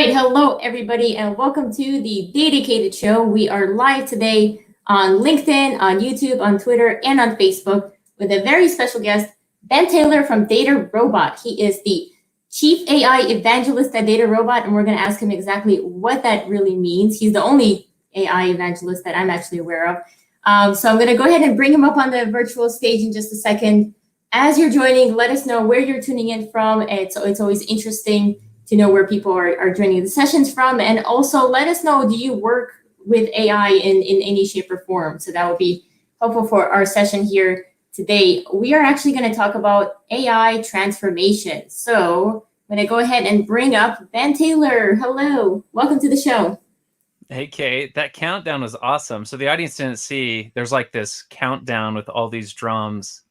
right, hello everybody, and welcome to the Dedicated Show. We are live today on LinkedIn, on YouTube, on Twitter, and on Facebook with a very special guest, Ben Taylor from DataRobot. He is the Chief AI Evangelist at DataRobot, and we're going to ask him exactly what that really means. He's the only AI evangelist that I'm actually aware of. So I'm going to go ahead and bring him up on the virtual stage in just a second. As you're joining, let us know where you're tuning in from. It's always interesting to know where people are joining the sessions from. And also let us know, do you work with AI in any shape or form? So that would be helpful for our session here today. We are actually going to talk about AI transformation. So I'm going to go ahead and bring up Ben Taylor. Hello, welcome to the show. Hey, Kate, that countdown was awesome. So the audience didn't see, there's like this countdown with all these drums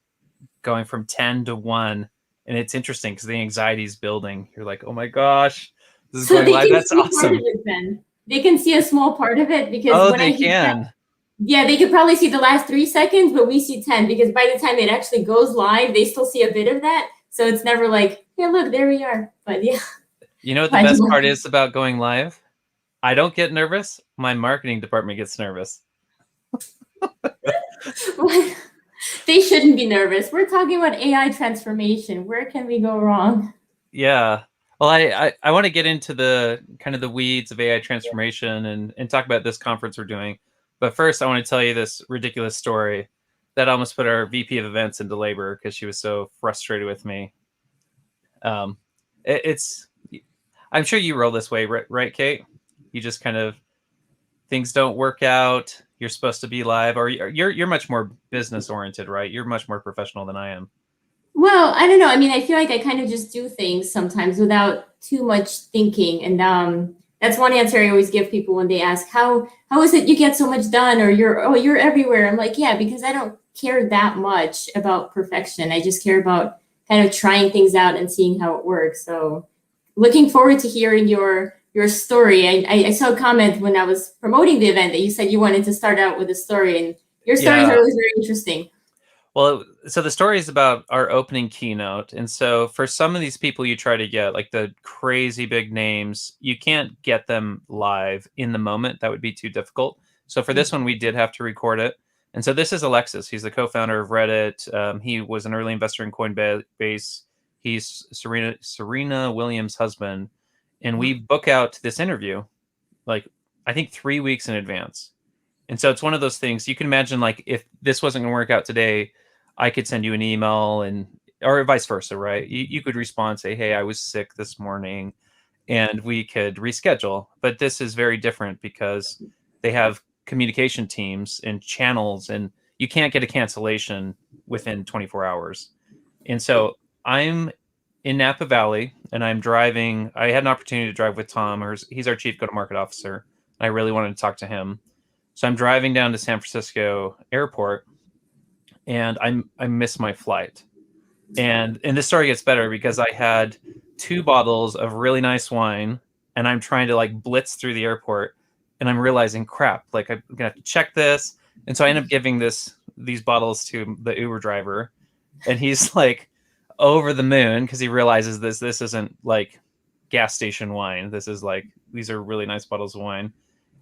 going from 10 to 1. And it's interesting because the anxiety is building. You're like, oh my gosh, this is going live. That's awesome. They can see a small part of it because when I hit that, yeah, they could probably see the last 3 seconds, but we see 10 because by the time it actually goes live, they still see a bit of that. So it's never like, hey, look, there we are. But yeah. You know what the best part is about going live? I don't get nervous. My marketing department gets nervous. They shouldn't be nervous. We're talking about AI transformation. Where can we go wrong? Yeah. Well, I want to get into the kind of the weeds of AI transformation and talk about this conference we're doing. But first, I want to tell you this ridiculous story that almost put our VP of events into labor because she was so frustrated with me. I'm sure you roll this way, right, Kate? You just kind of, things don't work out. You're supposed to be live, or you're much more business oriented, right? You're much more professional than I am. Well, I don't know. I mean, I feel like I kind of just do things sometimes without too much thinking. And that's one answer I always give people when they ask, how is it you get so much done? Or you're everywhere. I'm like, yeah, because I don't care that much about perfection. I just care about kind of trying things out and seeing how it works. So looking forward to hearing your story. I saw a comment when I was promoting the event that you said you wanted to start out with a story, and your stories are always very interesting. Well, so the story is about our opening keynote. And so for some of these people you try to get, like the crazy big names, you can't get them live in the moment. That would be too difficult. So for this one, we did have to record it. And so this is Alexis. He's the co-founder of Reddit. He was an early investor in Coinbase. He's Serena Williams' husband. And we book out this interview, like, I think 3 weeks in advance. And so it's one of those things you can imagine, like, if this wasn't going to work out today, I could send you an email or vice versa, right? You could respond, say, hey, I was sick this morning, and we could reschedule. But this is very different because they have communication teams and channels, and you can't get a cancellation within 24 hours. And so I'm in Napa Valley, and I'm driving. I had an opportunity to drive with Tom. He's our chief go-to-market officer. I really wanted to talk to him. So I'm driving down to San Francisco airport, and I missed my flight. And this story gets better because I had 2 bottles of really nice wine, and I'm trying to like blitz through the airport, and I'm realizing, crap, like I'm gonna have to check this. And so I end up giving these bottles to the Uber driver, and he's like over the moon because he realizes this isn't like gas station wine. This is like, these are really nice bottles of wine.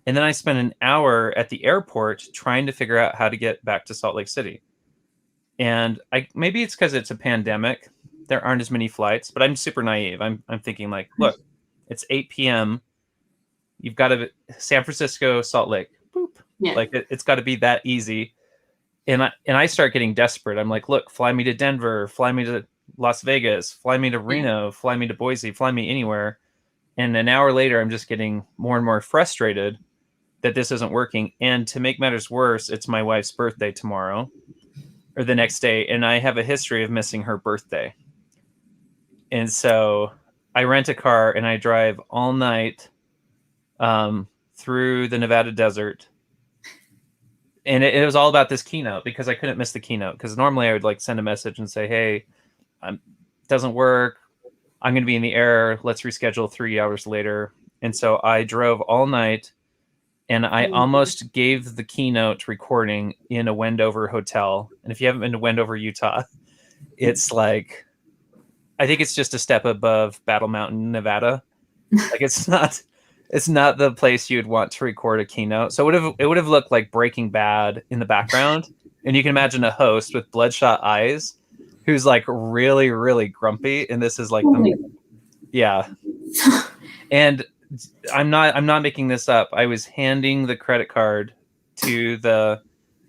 And then I spent an hour at the airport trying to figure out how to get back to Salt Lake City. And maybe it's because it's a pandemic. There aren't as many flights, but I'm super naive. I'm thinking like, look, it's 8 p.m. You've got to San Francisco, Salt Lake. Boop. Yeah. Like it's got to be that easy. And I start getting desperate. I'm like, look, fly me to Denver, fly me to Las Vegas, fly me to Reno, fly me to Boise, fly me anywhere. And an hour later, I'm just getting more and more frustrated that this isn't working. And to make matters worse, it's my wife's birthday tomorrow or the next day. And I have a history of missing her birthday. And so I rent a car and I drive all night through the Nevada desert. And it was all about this keynote because I couldn't miss the keynote. Because normally I would like send a message and say, hey, it doesn't work. I'm going to be in the air. Let's reschedule 3 hours later. And so I drove all night. And I almost gave the keynote recording in a Wendover hotel. And if you haven't been to Wendover, Utah, it's like, I think it's just a step above Battle Mountain, Nevada. Like it's not the place you'd want to record a keynote. So it would have looked like Breaking Bad in the background, and you can imagine a host with bloodshot eyes who's like really really grumpy, and this is like yeah. And I'm not making this up. I was handing the credit card to the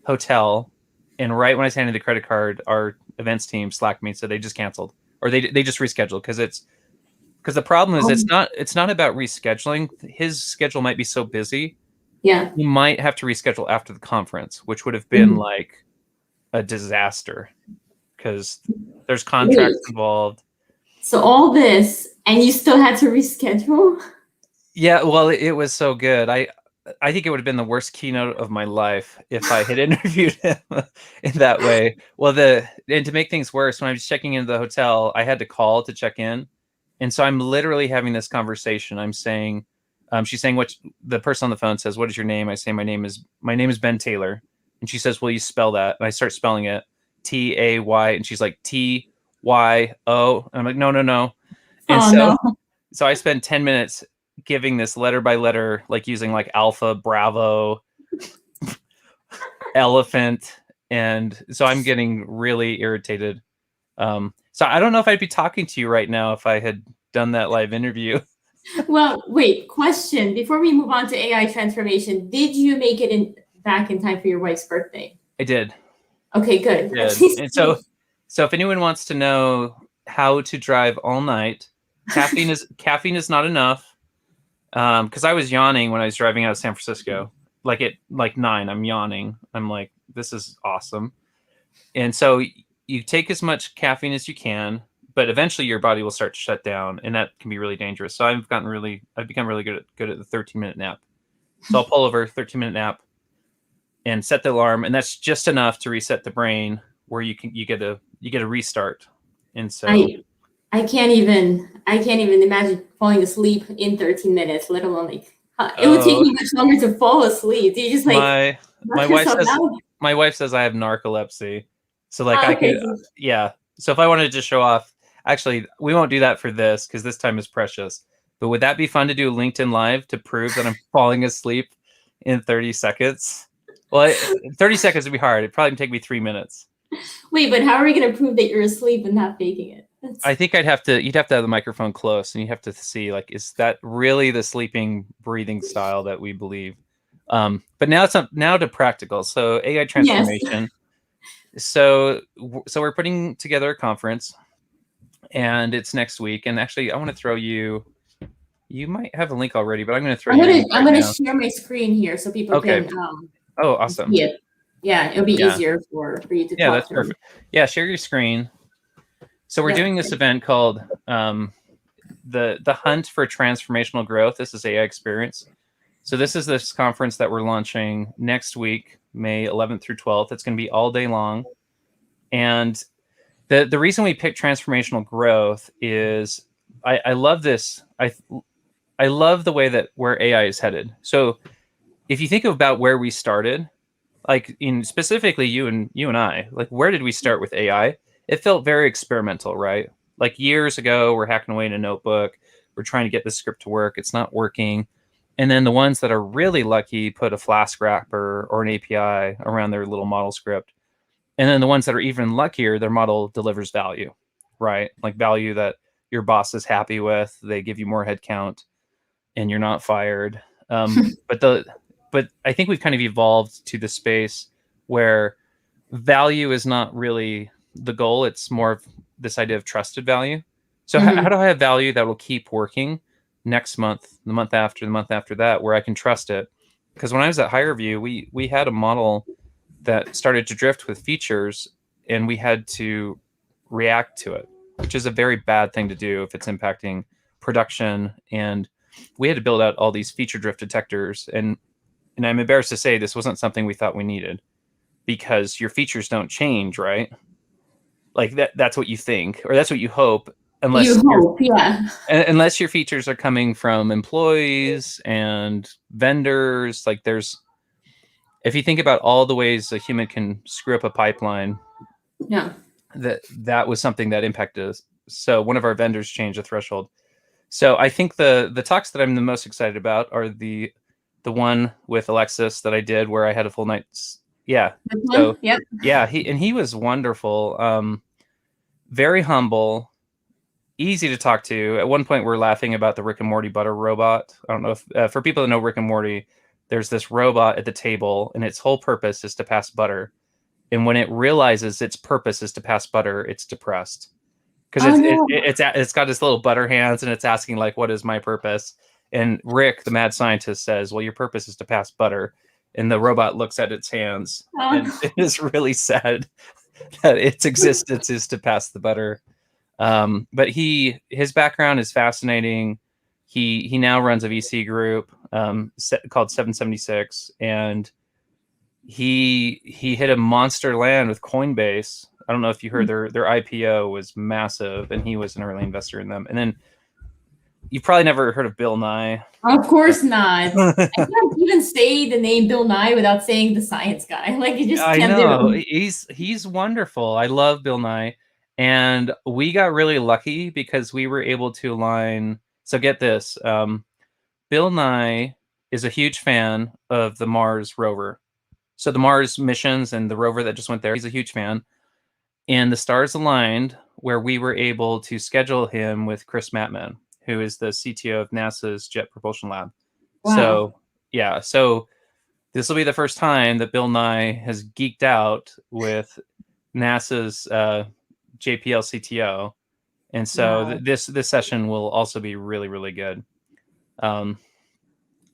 hotel, and right when I was handing the credit card, our events team slacked me, so they just canceled or they just rescheduled because the problem is it's not about rescheduling. His schedule might be so busy. Yeah. You might have to reschedule after the conference, which would have been like a disaster because there's contracts involved. So all this, and you still had to reschedule? Yeah, well, it was so good. I think it would have been the worst keynote of my life if I had interviewed him in that way. Well, and to make things worse, when I was checking into the hotel, I had to call to check in. And so I'm literally having this conversation. I'm saying, she's saying the person on the phone says, "What is your name?" I say, my name is Ben Taylor. And she says, "Will you spell that?" And I start spelling it, Tay. And she's like, Tyo. And I'm like, no. And so I spend 10 minutes giving this letter by letter, like using like Alpha, Bravo, Elephant. And so I'm getting really irritated. So I don't know if I'd be talking to you right now if I had done that live interview. Well, wait, question. Before we move on to AI transformation, did you make it back in time for your wife's birthday? I did. Okay, good. And so if anyone wants to know how to drive all night, caffeine is not enough. Because I was yawning when I was driving out of San Francisco. Like at 9, I'm yawning. I'm like, this is awesome. And so you take as much caffeine as you can, but eventually your body will start to shut down, and that can be really dangerous. So I've become really good at the 13-minute nap. So I'll pull over, 13-minute nap, and set the alarm, and that's just enough to reset the brain where you get a restart. And so I can't even imagine falling asleep in 13 minutes, let alone it would take me much longer to fall asleep. Do you just my wife says I have narcolepsy. So I could, yeah. So if I wanted to show off, actually, we won't do that for this because this time is precious. But would that be fun to do LinkedIn Live to prove that I'm falling asleep in 30 seconds? Well, 30 seconds would be hard. It'd probably take me 3 minutes. Wait, but how are we going to prove that you're asleep and not faking it? I think you'd have to have the microphone close, and you have to see is that really the sleeping breathing style that we believe. But now to practical. So AI transformation. Yes. So we're putting together a conference, and it's next week. And actually, I want to throw you. You might have a link already, but I'm going to throw you. I'm going to share my screen here so people can. Oh, awesome. See it. Yeah, it'll be easier for you to. Yeah, that's perfect. Yeah, share your screen. So we're doing this event called the Hunt for Transformational Growth. This is AI Experience. So this is this conference that we're launching next week, May 11th through 12th. It's going to be all day long. And the reason we picked transformational growth is I love this. I love the way that where AI is headed. So if you think about where we started, specifically you and I, where did we start with AI? It felt very experimental, right? Like years ago, we're hacking away in a notebook. We're trying to get the script to work. It's not working. And then the ones that are really lucky put a Flask wrapper or an API around their little model script. And then the ones that are even luckier, their model delivers value, right? Like value that your boss is happy with. They give you more headcount, and you're not fired. But I think we've kind of evolved to the space where value is not really the goal. It's more of this idea of trusted value. So how do I have value that will keep working next month, the month after that, where I can trust it? Because when I was at HireVue, we had a model that started to drift with features, and we had to react to it, which is a very bad thing to do if it's impacting production. And we had to build out all these feature drift detectors. And I'm embarrassed to say this wasn't something we thought we needed, because your features don't change, right? Like that's what you think, or that's what you hope, unless unless your features are coming from employees and vendors. If you think about all the ways a human can screw up a pipeline, that was something that impacted us. So one of our vendors changed the threshold. So I think the talks that I'm the most excited about are the one with Alexis that I did where I had a full night's This So one? Yep. he was wonderful. Very humble, easy to talk to. At one point, we're laughing about the Rick and Morty butter robot. I don't know if for people that know Rick and Morty, there's this robot at the table, and its whole purpose is to pass butter. And when it realizes its purpose is to pass butter, it's depressed because Oh no. it's got its little butter hands, and it's asking like, "What is my purpose?" And Rick, the mad scientist, says, "Well, your purpose is to pass butter." And the robot looks at its hands, and Oh. it is really sad that its existence is to pass the butter. But his background is fascinating. He now runs a VC group called 776, and he hit a monster land with Coinbase. I don't know if you heard their IPO was massive, and he was an early investor in them. And then you've probably never heard of Bill Nye. Of course not. I can't even say the name Bill Nye without saying the science guy. Like you just I can't know. do it. He's wonderful. I love Bill Nye. And we got really lucky because we were able to align. So get this. Bill Nye is a huge fan of the Mars rover. So the Mars missions and the rover that just went there, he's a huge fan. And the stars aligned where we were able to schedule him with Chris Mattman, who is the CTO of NASA's Jet Propulsion Lab. Wow. So, yeah. So this will be the first time that Bill Nye has geeked out with NASA's JPL CTO. And so Wow. this session will also be really, really good. And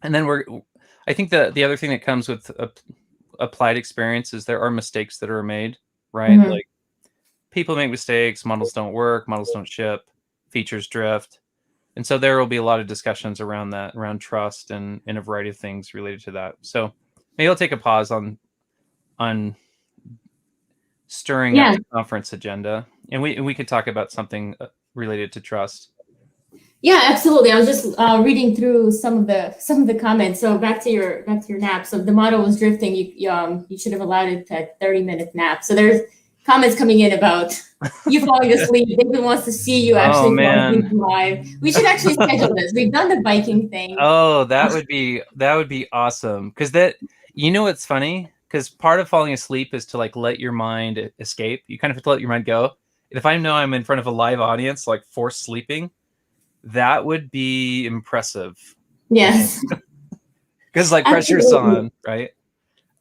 then I think the other thing that comes with applied experience is there are mistakes that are made, right? Mhm. Like people make mistakes, models don't work, models don't ship, features drift. And so there will be a lot of discussions around that, around trust and a variety of things related to that. So maybe I'll take a pause on stirring up Yeah. the conference agenda, and we could talk about something related to trust. Yeah, absolutely. I was just reading through some of the comments. So back to your nap. So the model was drifting. You should have allowed it a 30-minute nap. So there's comments coming in about you falling asleep. David wants to see you actually falling asleep live. We should actually schedule this. We've done the biking thing. Oh, that would be awesome. Because what's funny? Because part of falling asleep is to like let your mind escape. You kind of have to let your mind go. And if I know I'm in front of a live audience, like forced sleeping, that would be impressive. Yes. Because like pressure's on, right?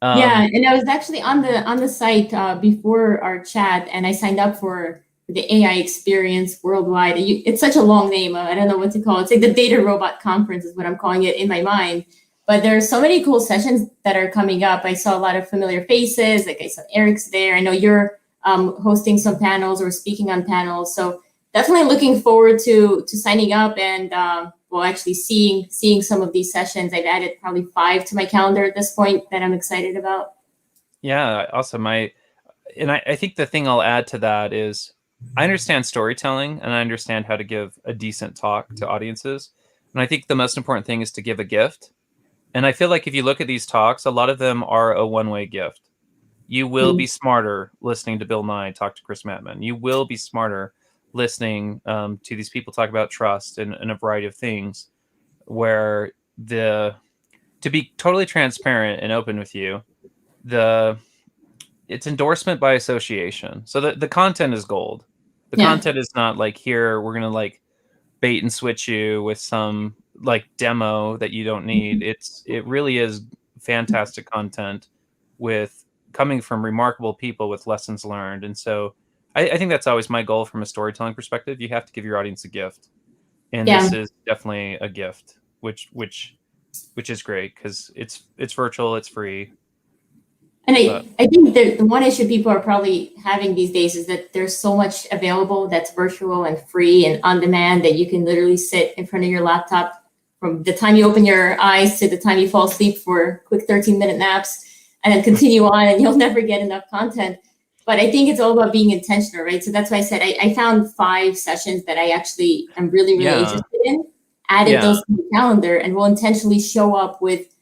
Yeah, and I was actually on the site before our chat, and I signed up for the AI experience worldwide. It's such a long name. I don't know what to call it. It's like the DataRobot conference is what I'm calling it in my mind. But there are so many cool sessions that are coming up. I saw a lot of familiar faces. Like I saw Eric's there. I know you're hosting some panels or speaking on panels. So definitely looking forward to signing up and actually seeing some of these sessions. I've added probably 5 to my calendar at this point that I'm excited about. Yeah, awesome. I think the thing I'll add to that is I understand storytelling and I understand how to give a decent talk to audiences. And I think the most important thing is to give a gift. And I feel like if you look at these talks, a lot of them are a one-way gift. You will be smarter listening to Bill Nye talk to Chris Mattman. You will be smarter listening to these people talk about trust and a variety of things, where to be totally transparent and open with you, it's endorsement by association. So the content is gold. The content is not like, here we're gonna like bait and switch you with some like demo that you don't need. It really is fantastic content with coming from remarkable people with lessons learned. And so I think that's always my goal from a storytelling perspective. You have to give your audience a gift, and this is definitely a gift, which is great because it's virtual, it's free. And I think the one issue people are probably having these days is that there's so much available that's virtual and free and on demand that you can literally sit in front of your laptop from the time you open your eyes to the time you fall asleep for quick 13-minute naps and then continue on, and you'll never get enough content. But I think it's all about being intentional, right? So that's why I said I found 5 sessions that I actually am really interested in, added those to the calendar, and will intentionally show up with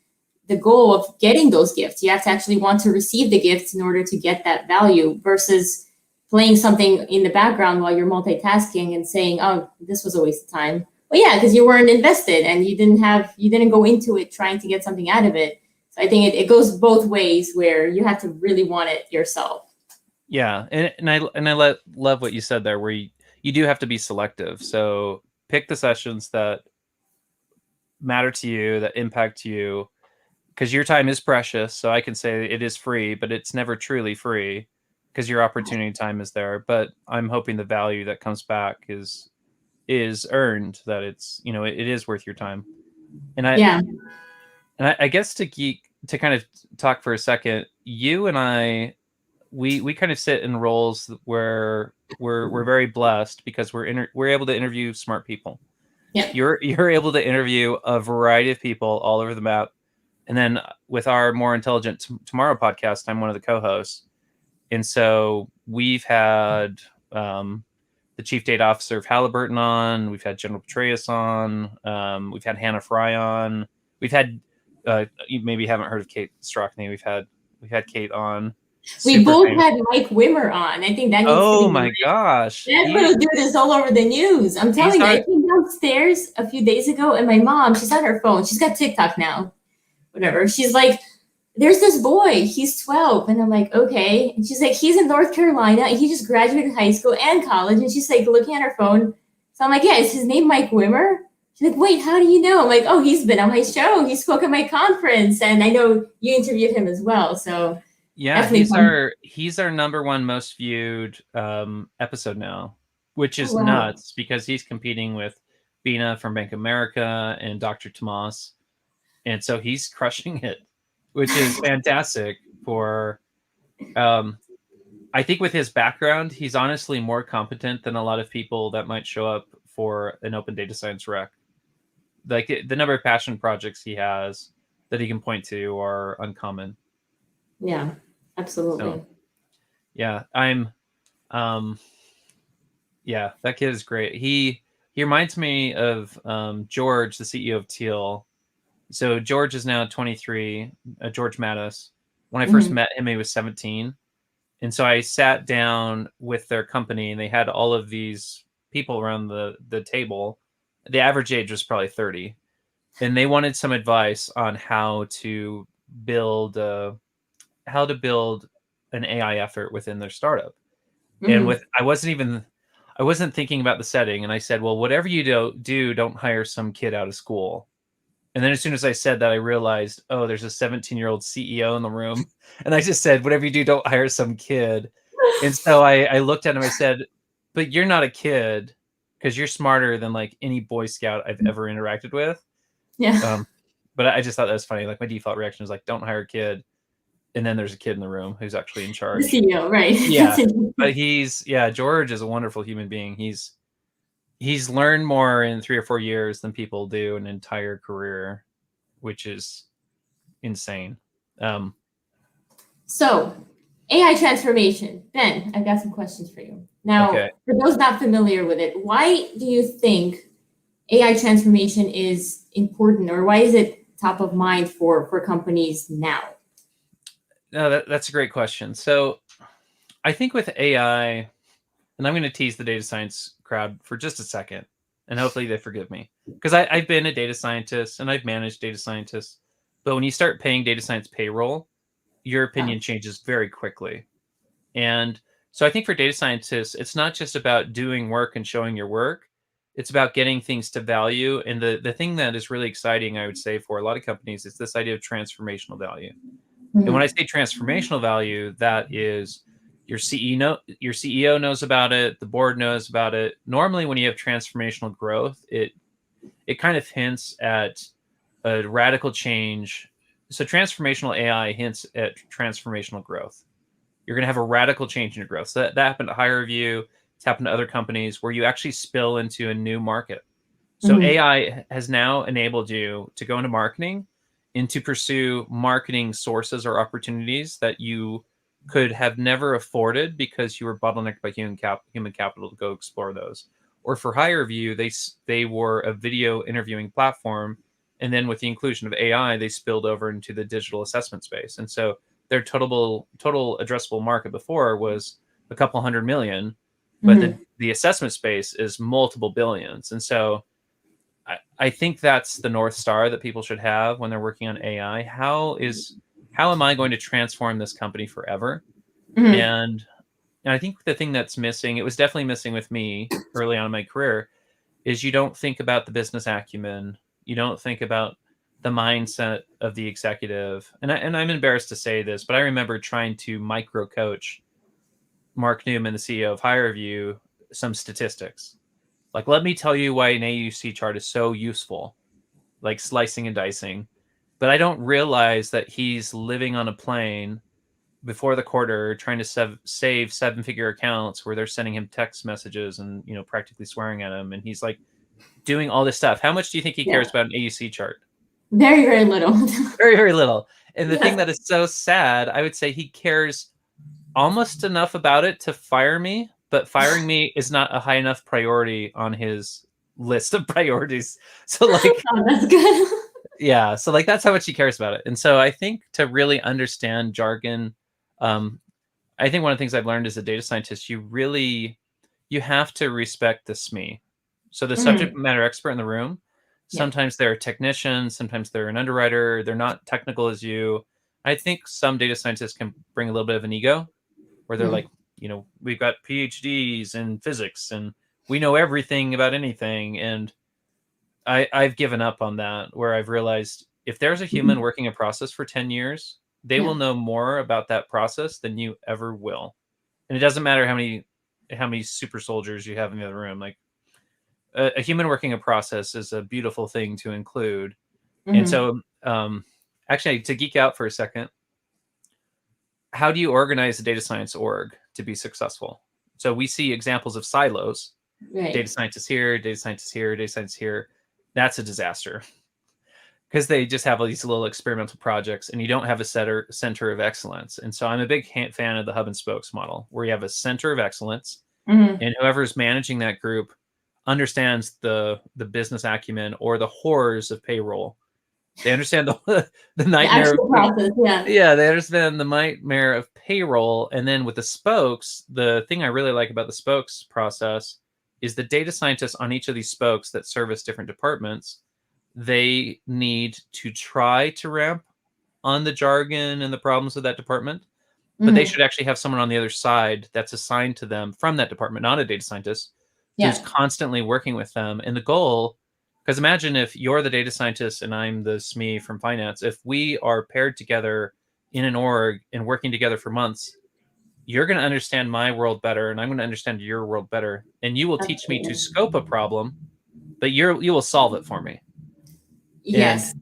the goal of getting those gifts. You have to actually want to receive the gifts in order to get that value, versus playing something in the background while you're multitasking and saying, oh, this was a waste of time. Well, yeah, because you weren't invested and you didn't go into it trying to get something out of it. So I think it goes both ways where you have to really want it yourself. Yeah, and love what you said there, where you do have to be selective. So pick the sessions that matter to you, that impact you, because your time is precious. So I can say it is free, but it's never truly free because your opportunity time is there. But I'm hoping the value that comes back is earned, that it's, it is worth your time. And Yeah. I guess to kind of talk for a second, you and I, we kind of sit in roles where we're very blessed because we're able to interview smart people. Yeah. You're able to interview a variety of people all over the map. And then with our More Intelligent Tomorrow podcast, I'm one of the co-hosts. And so we've had the chief data officer of Halliburton on. We've had General Petraeus on. We've had Hannah Fry on. We've had you maybe haven't heard of Kate Strockney. We've had Kate on. We Super both famous. had Mike Wimmer on. I think that needs to be. Oh my gosh. That little dude is all over the news. I'm telling you, I came downstairs a few days ago and my mom, she's on her phone. She's got TikTok now. Whatever. She's like, there's this boy, he's 12. And I'm like, okay. And she's like, he's in North Carolina. And he just graduated high school and college. And she's like looking at her phone. So I'm like, yeah, is his name Mike Wimmer? She's like, wait, how do you know? I'm like, oh, he's been on my show. He spoke at my conference. And I know you interviewed him as well. So yeah, he's our number one most viewed episode now, which is nuts because he's competing with Bina from Bank of America and Dr. Tomas. And so he's crushing it, which is fantastic for, I think with his background, he's honestly more competent than a lot of people that might show up for an open data science rec. Like the number of passion projects he has that he can point to are uncommon. Yeah, absolutely. So, yeah, yeah, that kid is great. He reminds me of George, the CEO of Teal. So George is now 23, George Mattis. When I first met him, he was 17. And so I sat down with their company and they had all of these people around the table. The average age was probably 30. And they wanted some advice on how to build an AI effort within their startup. And I wasn't thinking about the setting. And I said, well, whatever you do, don't hire some kid out of school. And then as soon as I said that, I realized, oh, there's a 17-year-old CEO in the room. And I just said, whatever you do, don't hire some kid. And so I looked at him, I said, but you're not a kid because you're smarter than like any Boy Scout I've ever interacted with. Yeah. But I just thought that was funny. Like my default reaction was like, don't hire a kid. And then there's a kid in the room who's actually in charge. The CEO, right. Yeah. But George is a wonderful human being. He's learned more in 3 or 4 years than people do an entire career, which is insane. So, AI transformation. Ben, I've got some questions for you. Now, for those not familiar with it, why do you think AI transformation is important, or why is it top of mind for companies now? No, that's a great question. So I think with AI, and I'm going to tease the data science crowd for just a second, and hopefully they forgive me, because I've been a data scientist and I've managed data scientists. But when you start paying data science payroll, your opinion changes very quickly. And so I think for data scientists, it's not just about doing work and showing your work. It's about getting things to value. And the thing that is really exciting, I would say, for a lot of companies is this idea of transformational value. And when I say transformational value, that is your CEO knows about it, the board knows about it. Normally, when you have transformational growth, it kind of hints at a radical change. So transformational AI hints at transformational growth. You're going to have a radical change in your growth. So that happened at HireVue. It's happened to other companies where you actually spill into a new market. So AI has now enabled you to go into marketing and to pursue marketing sources or opportunities that you could have never afforded because you were bottlenecked by human capital to go explore those. Or for HireVue, they were a video interviewing platform, and then with the inclusion of AI, they spilled over into the digital assessment space. And so their total addressable market before was a couple $100 million, but the assessment space is multiple billions. And so I think that's the North Star that people should have when they're working on AI. How am I going to transform this company forever? Mhm. And I think the thing that's missing, it was definitely missing with me early on in my career, is you don't think about the business acumen. You don't think about the mindset of the executive. And I'm embarrassed to say this, but I remember trying to micro coach Mark Newman, the CEO of HireVue, some statistics. Like, let me tell you why an AUC chart is so useful, like slicing and dicing. But I don't realize that he's living on a plane before the quarter trying to save seven-figure accounts where they're sending him text messages and practically swearing at him, and he's like doing all this stuff. How much do you think he Yeah. cares about an AUC chart? Very, very little. Very, very little. And the thing Yes. that is so sad, I would say he cares almost enough about it to fire me, but firing me is not a high enough priority on his list of priorities. So like, Oh, that's good. yeah, so like that's how much he cares about it. And so I think to really understand jargon, um, I think one of the things I've learned as a data scientist, you have to respect the SME. So the subject Mhm. matter expert in the room, Yeah. sometimes they're a technician, sometimes they're an underwriter, they're not technical as you. I think some data scientists can bring a little bit of an ego where they're like, Mhm. we've got PhDs in physics and we know everything about anything. And I've given up on that, where I've realized if there's a human Mhm. working a process for 10 years, they will Yeah. know more about that process than you ever will. And it doesn't matter how many super soldiers you have in the other room. Like a human working a process is a beautiful thing to include. And Mhm. so, actually, to geek out for a second, how do you organize a data science org to be successful? So we see examples of silos: data Right. scientists here, data scientists here, data scientists here. That's a disaster because they just have all these little experimental projects and you don't have a center of excellence. And so I'm a big fan of the hub and spokes model, where you have a center of excellence Mhm. and whoever's managing that group understands the business acumen or the horrors of payroll. They understand the The nightmare of actual process. Yeah. yeah, they understand the nightmare of payroll. And then with the spokes, the thing I really like about the spokes process is the data scientists on each of these spokes that service different departments, they need to try to ramp on the jargon and the problems of that department, but they Mhm. should actually have someone on the other side that's assigned to them from that department, not a data scientist, who's Yeah. constantly working with them. And the goal, because imagine if you're the data scientist and I'm the SME from finance, if we are paired together in an org and working together for months, you're going to understand my world better and I'm going to understand your world better. And you will teach me to Absolutely. scope a problem, but you will solve it for me. And Yes.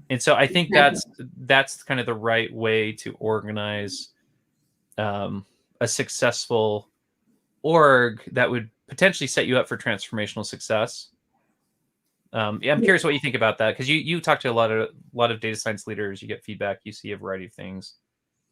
and so I think Exactly. that's kind of the right way to organize a successful org that would potentially set you up for transformational success. Yeah, I'm curious what you think about that, because you talk to a lot of data science leaders, you get feedback, you see a variety of things.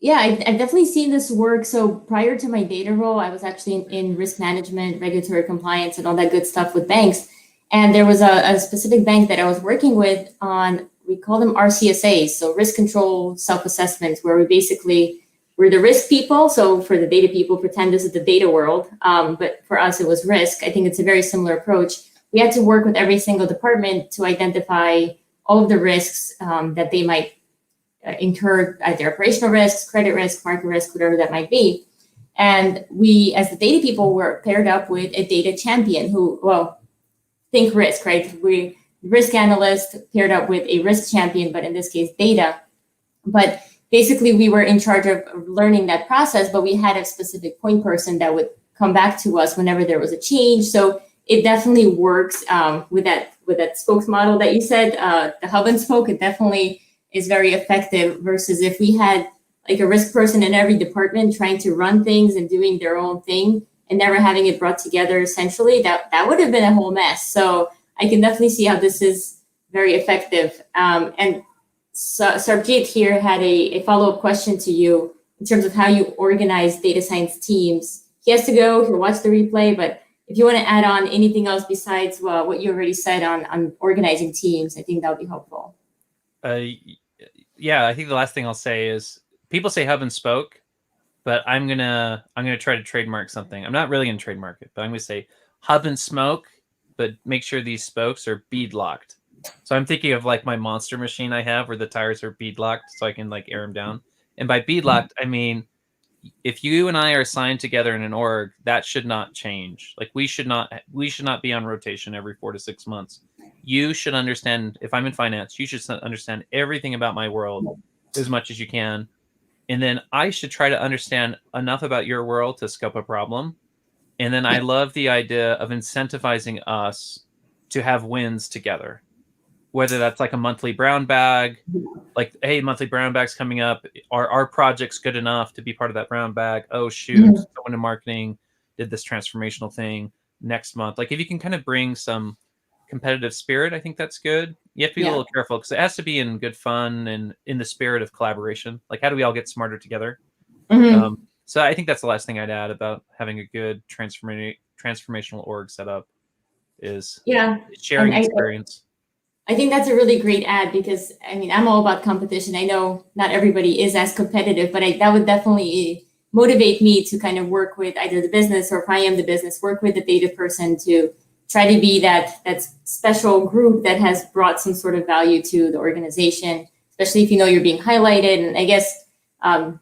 Yeah, I've definitely seen this work. So prior to my data role, I was actually in risk management, regulatory compliance, and all that good stuff with banks. And there was a specific bank that I was working with on, we call them RCSAs, so risk control self-assessments, where we basically we're the risk people. So for the data people, pretend this is the data world. But for us, it was risk. I think it's a very similar approach. We had to work with every single department to identify all of the risks that they might incur, either operational risks, credit risk, market risk, whatever that might be. And we, as the data people, were paired up with a data champion who, well, think risk, right? We risk analyst paired up with a risk champion, but in this case, data. But basically, we were in charge of learning that process, but we had a specific point person that would come back to us whenever there was a change. So it definitely works with that spokes model that you said, the hub and spoke. It definitely is very effective. Versus if we had like a risk person in every department trying to run things and doing their own thing and never having it brought together essentially, that would have been a whole mess. So I can definitely see how this is very effective. And so Sarjeet here had a follow-up question to you in terms of how you organize data science teams. He has to go, he'll watch the replay, but if you want to add on anything else besides what you already said on organizing teams, I think that would be helpful. Uh, yeah, I think the last thing I'll say is people say hub and spoke, but I'm gonna try to trademark something. I'm not really gonna trademark it, but I'm gonna say hub and smoke but make sure these spokes are bead locked. So I'm thinking of like my monster machine I have where the tires are bead locked so I can like air them down. And by bead locked, I mean, if you and I are assigned together in an org, that should not change. Like we should not be on rotation every 4 to 6 months. You should understand, if I'm in finance, you should understand everything about my world as much as you can. And then I should try to understand enough about your world to scope a problem. And then I love the idea of incentivizing us to have wins together. Whether that's like a monthly brown bag, like, hey, monthly brown bag's coming up. Are our projects good enough to be part of that brown bag? Oh, shoot, someone in marketing did this transformational thing next month. Like, if you can kind of bring some competitive spirit, I think that's good. You have to be a little careful because it has to be in good fun and in the spirit of collaboration. Like, how do we all get smarter together? So I think that's the last thing I'd add about having a good transformational org setup is sharing experience. I think that's a really great ad because, I mean, I'm all about competition. I know not everybody is as competitive, but that would definitely motivate me to kind of work with either the business, or if I am the business, work with the data person to try to be that special group that has brought some sort of value to the organization, especially if you know you're being highlighted. And I guess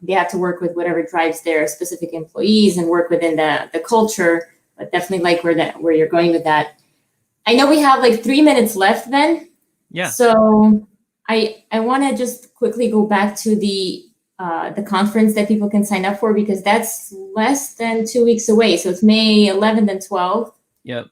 they have to work with whatever drives their specific employees and work within the culture, but definitely like where you're going with that. I know we have like 3 minutes left, Ben. Yeah. So I want to just quickly go back to the conference that people can sign up for, because that's less than 2 weeks away. So it's May 11th and 12th. Yep.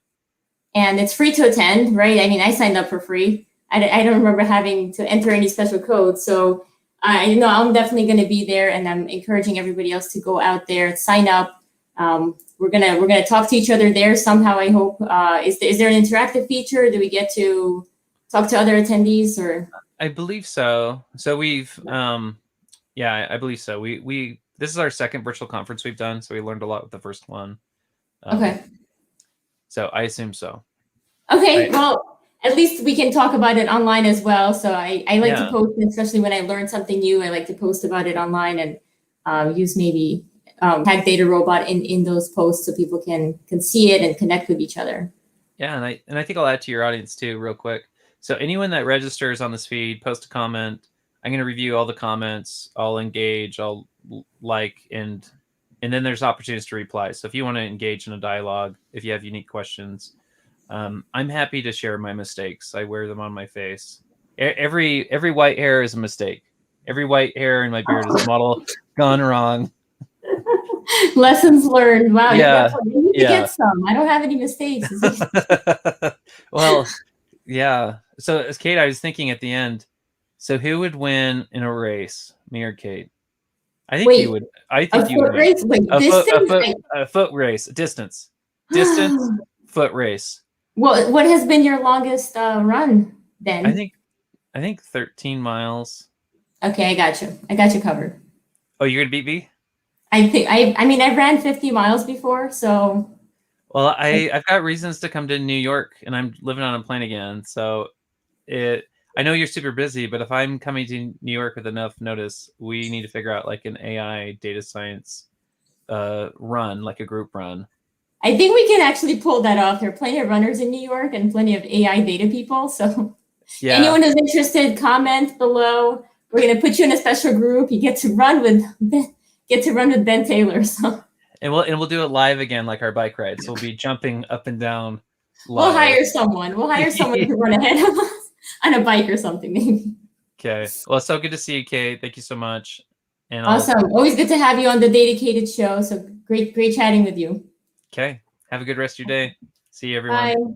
And it's free to attend, right? I mean, I signed up for free. I don't remember having to enter any special code. So I know I'm definitely going to be there, and I'm encouraging everybody else to go out there, sign up. We're gonna talk to each other there somehow, I hope. Is there an interactive feature? Do we get to talk to other attendees, or? I believe so. So we've, I believe so. We this is our second virtual conference we've done, so we learned a lot with the first one. Okay. So I assume so. Okay, well, at least we can talk about it online as well. So I like to post, especially when I learn something new, I like to post about it online and use maybe tag DataRobot in those posts so people can see it and connect with each other. Yeah, and I think I'll add to your audience too, real quick. So anyone that registers on this feed, post a comment. I'm going to review all the comments. I'll engage. I'll like, and then there's opportunities to reply. So if you want to engage in a dialogue, if you have unique questions, I'm happy to share my mistakes. I wear them on my face. Every white hair is a mistake. Every white hair in my beard is a model gone wrong. Lessons learned. Wow. Yeah. You need to get some. I don't have any mistakes. Well, yeah. So as Kate, I was thinking at the end, so who would win in a race, me or Kate? I think you would. I think you would. Race? Wait, a foot race, distance, foot race. Well, what has been your longest run then? I think 13 miles. Okay, I got you. I got you covered. Oh, you're gonna beat me? I mean, I ran 50 miles before, so. Well, I've got reasons to come to New York, and I'm living on a plane again. So I know you're super busy, but if I'm coming to New York with enough notice, we need to figure out like an AI data science run, like a group run. I think we can actually pull that off. There are plenty of runners in New York and plenty of AI data people. So anyone who's interested, comment below. We're going to put you in a special group. You get to run with Ben Taylor. So. And we'll do it live again, like our bike rides. We'll be jumping up and down. Live. We'll hire someone to run ahead of us on a bike or something, maybe. Okay. Well, it's so good to see you, Kate. Thank you so much. And awesome. Always good to have you on the Dedicated show. So great chatting with you. Okay. Have a good rest of your day. See you, everyone. Bye.